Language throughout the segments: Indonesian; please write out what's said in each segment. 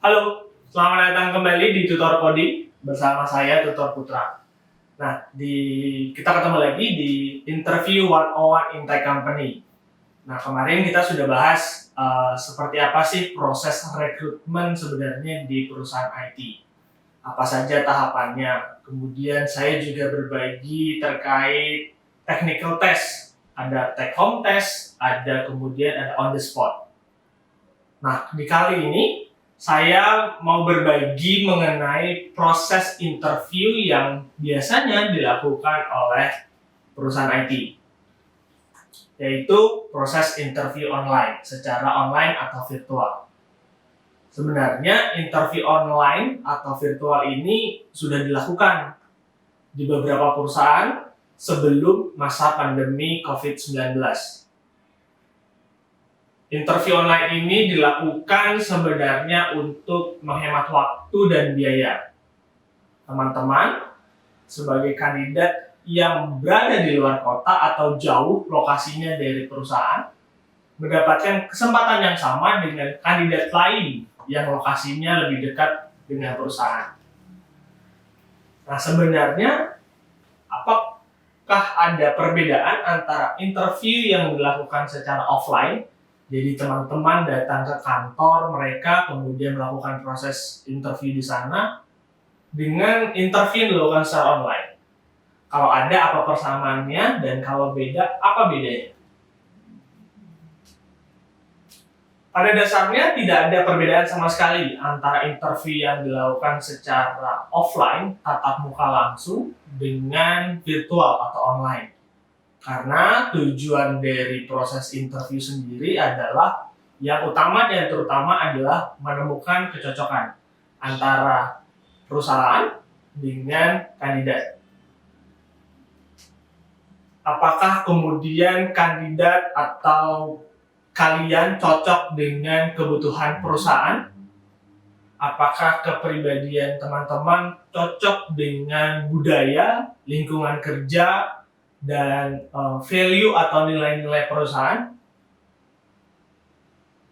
Halo, selamat datang kembali di Tutor Coding bersama saya Tutor Putra. Nah, kita ketemu lagi di interview 101 in Tech Company. Nah, kemarin kita sudah bahas seperti apa sih proses rekrutmen sebenarnya di perusahaan IT. Apa saja tahapannya. Kemudian saya juga berbagi terkait technical test. Ada take home test, kemudian ada on the spot. Nah, di kali ini saya mau berbagi mengenai proses interview yang biasanya dilakukan oleh perusahaan IT, yaitu proses interview online, secara online atau virtual. Sebenarnya interview online atau virtual ini sudah dilakukan di beberapa perusahaan sebelum masa pandemi COVID-19. Interview online ini dilakukan sebenarnya untuk menghemat waktu dan biaya. Teman-teman, sebagai kandidat yang berada di luar kota atau jauh lokasinya dari perusahaan, mendapatkan kesempatan yang sama dengan kandidat lain yang lokasinya lebih dekat dengan perusahaan. Nah, sebenarnya apakah ada perbedaan antara interview yang dilakukan secara offline? Jadi teman-teman datang ke kantor mereka, kemudian melakukan proses interview di sana, dengan interview yang dilakukan secara online. Kalau ada, apa persamaannya, dan kalau beda, apa bedanya? Pada dasarnya tidak ada perbedaan sama sekali antara interview yang dilakukan secara offline, tatap muka langsung, dengan virtual atau online. Karena tujuan dari proses interview sendiri adalah yang utama dan terutama adalah menemukan kecocokan antara perusahaan dengan kandidat. Apakah kemudian kandidat atau kalian cocok dengan kebutuhan perusahaan? Apakah kepribadian teman-teman cocok dengan budaya, lingkungan kerja, dan value atau nilai-nilai perusahaan?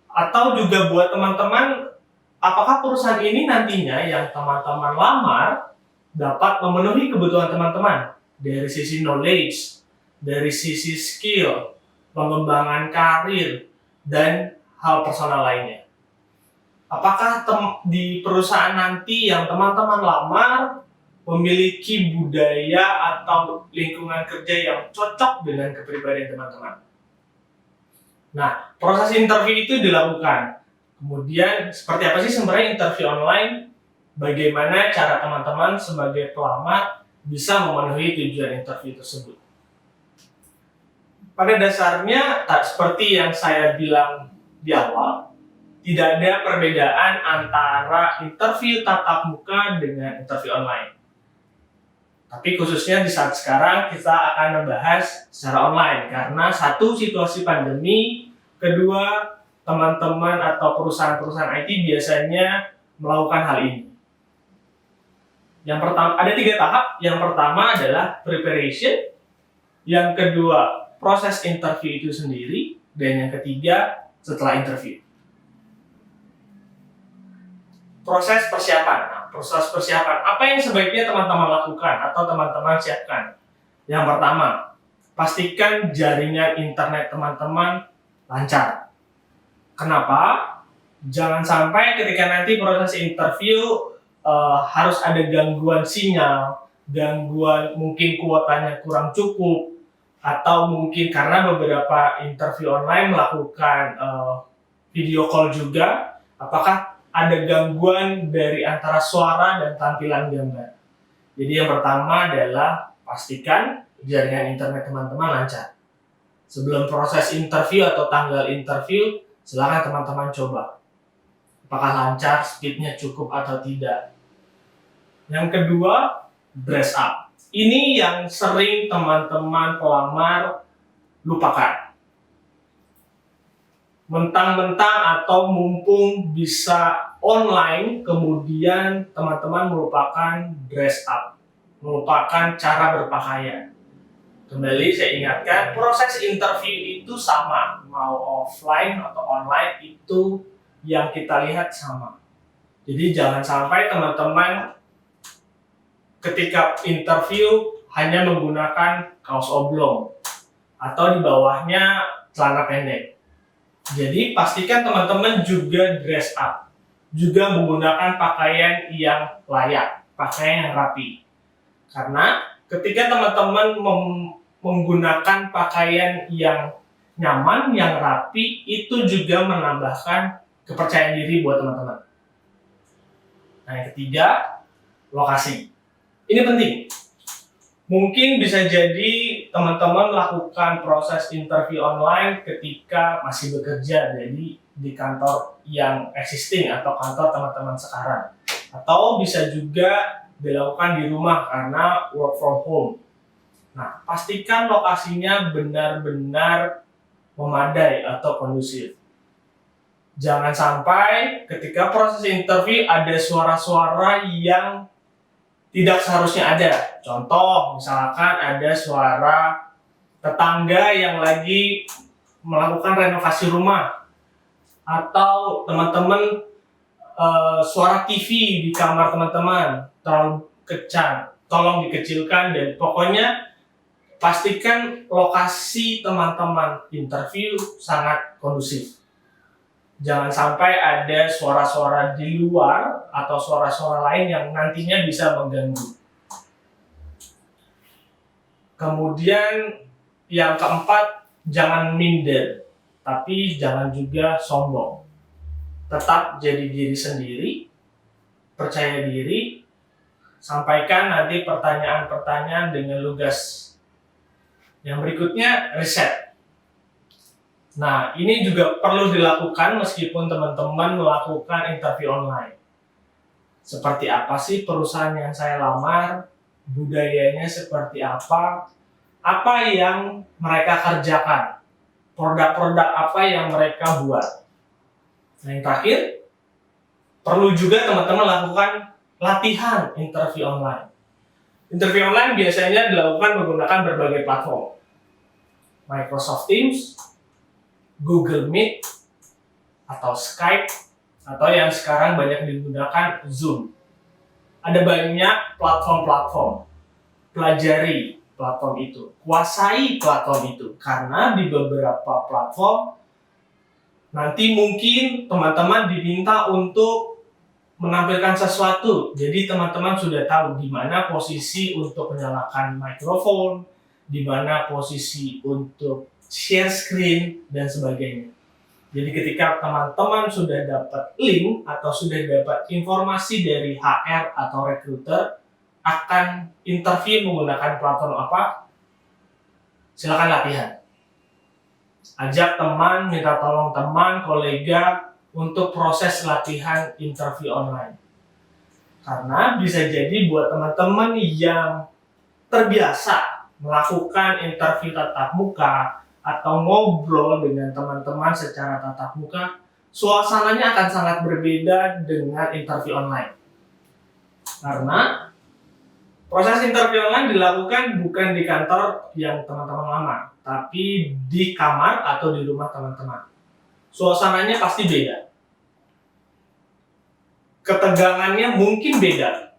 Atau juga buat teman-teman, apakah perusahaan ini nantinya yang teman-teman lamar dapat memenuhi kebutuhan teman-teman dari sisi knowledge, dari sisi skill, pengembangan karir, dan hal personal lainnya. Apakah di perusahaan nanti yang teman-teman lamar memiliki budaya atau lingkungan kerja yang cocok dengan kepribadian teman-teman? Nah, proses interview itu dilakukan. Kemudian, seperti apa sih sebenarnya interview online? Bagaimana cara teman-teman sebagai pelamar bisa memenuhi tujuan interview tersebut? Pada dasarnya, seperti yang saya bilang di awal, tidak ada perbedaan antara interview tatap muka dengan interview online. Tapi khususnya di saat sekarang kita akan membahas secara online karena satu, situasi pandemi, kedua, teman-teman atau perusahaan-perusahaan IT biasanya melakukan hal ini. Yang pertama, ada 3 tahap. Yang pertama adalah preparation, yang kedua proses interview itu sendiri, dan yang ketiga setelah interview. Proses persiapan. Proses persiapan, apa yang sebaiknya teman-teman lakukan atau teman-teman siapkan? Yang pertama, pastikan jaringan internet teman-teman lancar. Kenapa? Jangan sampai ketika nanti proses interview harus ada gangguan sinyal, gangguan mungkin kuotanya kurang cukup, atau mungkin karena beberapa interview online melakukan video call juga, apakah ada gangguan dari antara suara dan tampilan gambar. Jadi yang pertama adalah pastikan jaringan internet teman-teman lancar. Sebelum proses interview atau tanggal interview, silakan teman-teman coba. Apakah lancar, speednya cukup atau tidak. Yang kedua, dress up. Ini yang sering teman-teman pelamar lupakan. Mentang-mentang atau mumpung bisa online, kemudian teman-teman melupakan dress up, melupakan cara berpakaian. Kembali saya ingatkan, proses interview itu sama, mau offline atau online itu yang kita lihat sama. Jadi jangan sampai teman-teman ketika interview hanya menggunakan kaos oblong atau di bawahnya celana pendek. Jadi pastikan teman-teman juga dress up, juga menggunakan pakaian yang layak, pakaian yang rapi. Karena ketika teman-teman menggunakan pakaian yang nyaman, yang rapi, itu juga menambahkan kepercayaan diri buat teman-teman. Nah, yang ketiga, lokasi. Ini penting. Mungkin bisa jadi teman-teman melakukan proses interview online ketika masih bekerja, jadi di kantor yang existing atau kantor teman-teman sekarang. Atau bisa juga dilakukan di rumah karena work from home. Nah, pastikan lokasinya benar-benar memadai atau kondusif. Jangan sampai ketika proses interview ada suara-suara yang tidak seharusnya ada. Contoh, misalkan ada suara tetangga yang lagi melakukan renovasi rumah, atau teman-teman suara TV di kamar teman-teman terlalu kencang, tolong dikecilkan. Dan pokoknya pastikan lokasi teman-teman interview sangat kondusif. Jangan sampai ada suara-suara di luar atau suara-suara lain yang nantinya bisa mengganggu. Kemudian yang keempat, jangan minder, tapi jangan juga sombong. Tetap jadi diri sendiri, percaya diri, sampaikan nanti pertanyaan-pertanyaan dengan lugas. Yang berikutnya, riset. Nah, ini juga perlu dilakukan meskipun teman-teman melakukan interview online. Seperti apa sih perusahaan yang saya lamar, budayanya seperti apa yang mereka kerjakan, produk-produk apa yang mereka buat. Nah, yang terakhir, perlu juga teman-teman lakukan latihan interview online. Interview online biasanya dilakukan menggunakan berbagai platform. Microsoft Teams, Google Meet, atau Skype, atau yang sekarang banyak digunakan Zoom. Ada banyak platform-platform. Pelajari platform itu, kuasai platform itu, karena di beberapa platform nanti mungkin teman-teman diminta untuk menampilkan sesuatu. Jadi teman-teman sudah tahu di mana posisi untuk menyalakan mikrofon, di mana posisi untuk share screen, dan sebagainya. Jadi ketika teman-teman sudah dapat link atau sudah dapat informasi dari HR atau recruiter akan interview menggunakan platform apa, silakan latihan. Ajak teman, minta tolong teman, kolega untuk proses latihan interview online. Karena bisa jadi buat teman-teman yang terbiasa melakukan interview tatap muka atau ngobrol dengan teman-teman secara tatap muka, suasananya akan sangat berbeda dengan interview online. Karena proses interview online dilakukan bukan di kantor yang teman-teman lamar, tapi di kamar atau di rumah teman-teman. Suasananya pasti beda. Ketegangannya mungkin beda.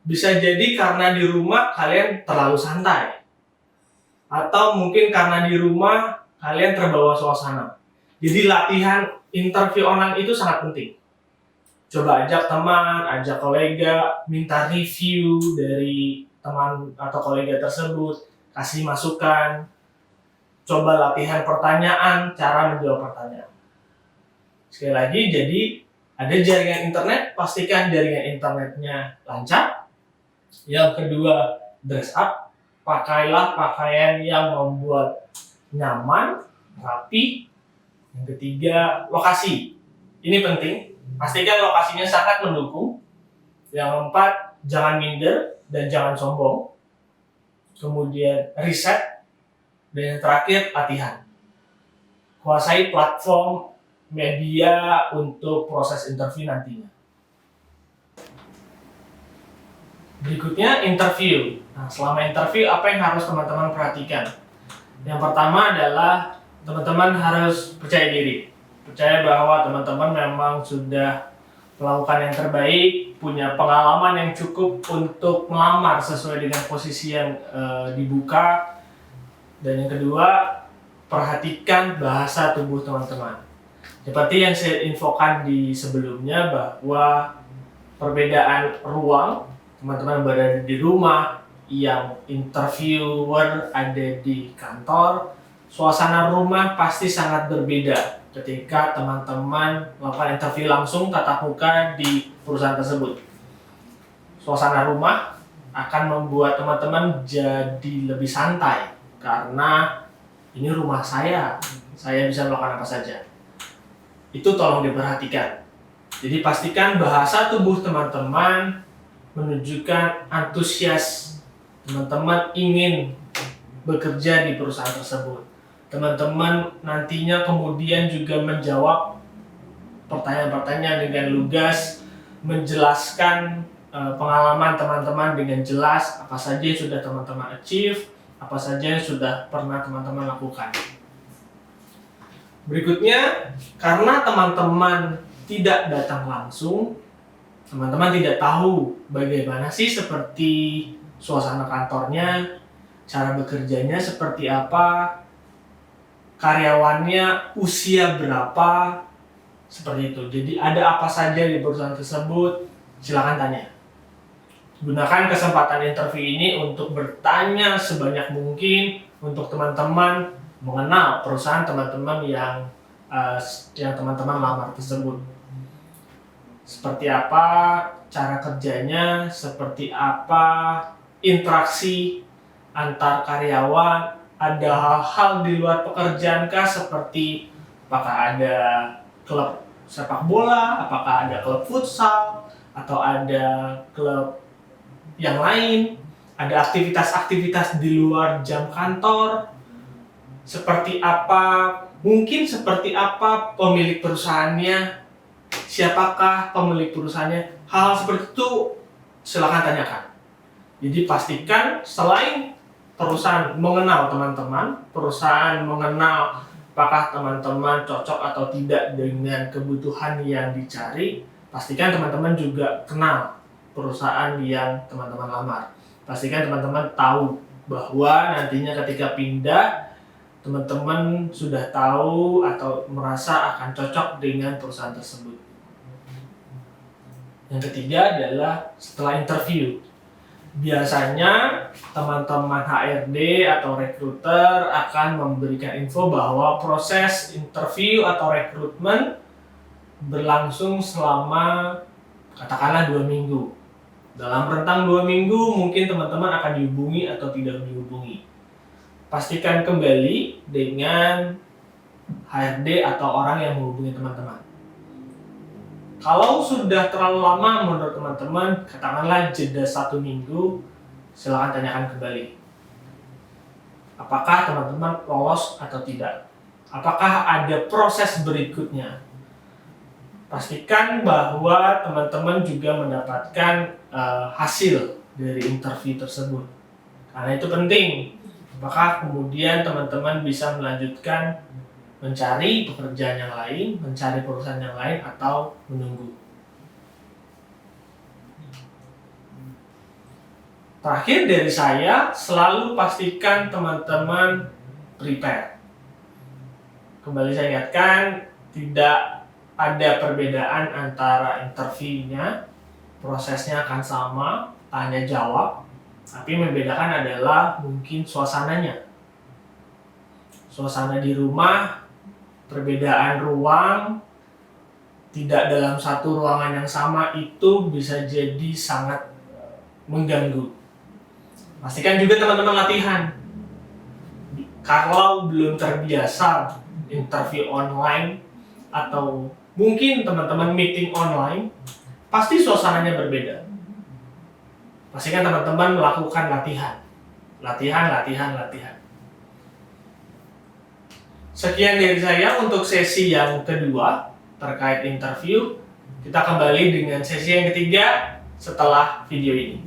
Bisa jadi karena di rumah kalian terlalu santai. Atau mungkin karena di rumah kalian terbawa suasana. Jadi latihan interview online itu sangat penting. Coba ajak teman, ajak kolega, minta review dari teman atau kolega tersebut, kasih masukan, coba latihan pertanyaan, cara menjawab pertanyaan. Sekali lagi, jadi ada jaringan internet, pastikan jaringan internetnya lancar. Yang kedua, dress up. Pakailah pakaian yang membuat nyaman, rapi. Yang ketiga, lokasi. Ini penting, pastikan lokasinya sangat mendukung. Yang keempat, jangan minder dan jangan sombong. Kemudian riset. Dan yang terakhir, latihan. Kuasai platform media untuk proses interview nantinya. Berikutnya, interview. Nah, selama interview, apa yang harus teman-teman perhatikan? Yang pertama adalah teman-teman harus percaya diri. Percaya bahwa teman-teman memang sudah melakukan yang terbaik, punya pengalaman yang cukup untuk melamar sesuai dengan posisi yang dibuka. Dan yang kedua, perhatikan bahasa tubuh teman-teman. Seperti yang saya infokan di sebelumnya bahwa perbedaan ruang, teman-teman berada di rumah, yang interviewer ada di kantor, suasana rumah pasti sangat berbeda ketika teman-teman melakukan interview langsung tatap muka di perusahaan tersebut. Suasana rumah akan membuat teman-teman jadi lebih santai karena ini rumah saya bisa melakukan apa saja. Itu tolong diperhatikan. Jadi pastikan bahasa tubuh teman-teman menunjukkan antusias teman-teman ingin bekerja di perusahaan tersebut. Teman-teman nantinya kemudian juga menjawab pertanyaan-pertanyaan dengan lugas, menjelaskan pengalaman teman-teman dengan jelas, apa saja yang sudah teman-teman achieve, apa saja yang sudah pernah teman-teman lakukan. Berikutnya, karena teman-teman tidak datang langsung, teman-teman tidak tahu bagaimana sih seperti suasana kantornya, cara bekerjanya seperti apa, karyawannya usia berapa, seperti itu. Jadi ada apa saja di perusahaan tersebut, silakan tanya. Gunakan kesempatan interview ini untuk bertanya sebanyak mungkin untuk teman-teman mengenal perusahaan teman-teman yang teman-teman lamar tersebut. Seperti apa cara kerjanya, seperti apa interaksi antar karyawan, ada hal-hal di luar pekerjaan kah, seperti apakah ada klub sepak bola, apakah ada klub futsal, atau ada klub yang lain, ada aktivitas-aktivitas di luar jam kantor, seperti apa, mungkin seperti apa pemilik perusahaannya, siapakah pemilik perusahaannya, hal seperti itu silakan tanyakan. Jadi pastikan selain perusahaan mengenal teman-teman, perusahaan mengenal apakah teman-teman cocok atau tidak dengan kebutuhan yang dicari, pastikan teman-teman juga kenal perusahaan yang teman-teman lamar. Pastikan teman-teman tahu bahwa nantinya ketika pindah, teman-teman sudah tahu atau merasa akan cocok dengan perusahaan tersebut. Yang ketiga adalah setelah interview. Biasanya teman-teman HRD atau rekruter akan memberikan info bahwa proses interview atau rekrutmen berlangsung selama katakanlah 2 minggu. Dalam rentang 2 minggu mungkin teman-teman akan dihubungi atau tidak dihubungi. Pastikan kembali dengan HRD atau orang yang menghubungi teman-teman. Kalau sudah terlalu lama menurut teman-teman, katakanlah jeda 1 minggu, silakan tanyakan kembali. Apakah teman-teman lolos atau tidak? Apakah ada proses berikutnya? Pastikan bahwa teman-teman juga mendapatkan hasil dari interview tersebut. Karena itu penting. Apakah kemudian teman-teman bisa melanjutkan mencari pekerjaan yang lain, mencari perusahaan yang lain, atau menunggu. Terakhir dari saya, selalu pastikan teman-teman prepare. Kembali saya ingatkan, tidak ada perbedaan antara interviewnya, prosesnya akan sama, tanya jawab, tapi membedakan adalah mungkin suasananya. Suasana di rumah, perbedaan ruang, tidak dalam satu ruangan yang sama itu bisa jadi sangat mengganggu. Pastikan juga teman-teman latihan. Kalau belum terbiasa interview online atau mungkin teman-teman meeting online, pasti suasananya berbeda. Pastikan teman-teman melakukan latihan. Latihan. Sekian dari saya untuk sesi yang kedua terkait interview. Kita kembali dengan sesi yang ketiga setelah video ini.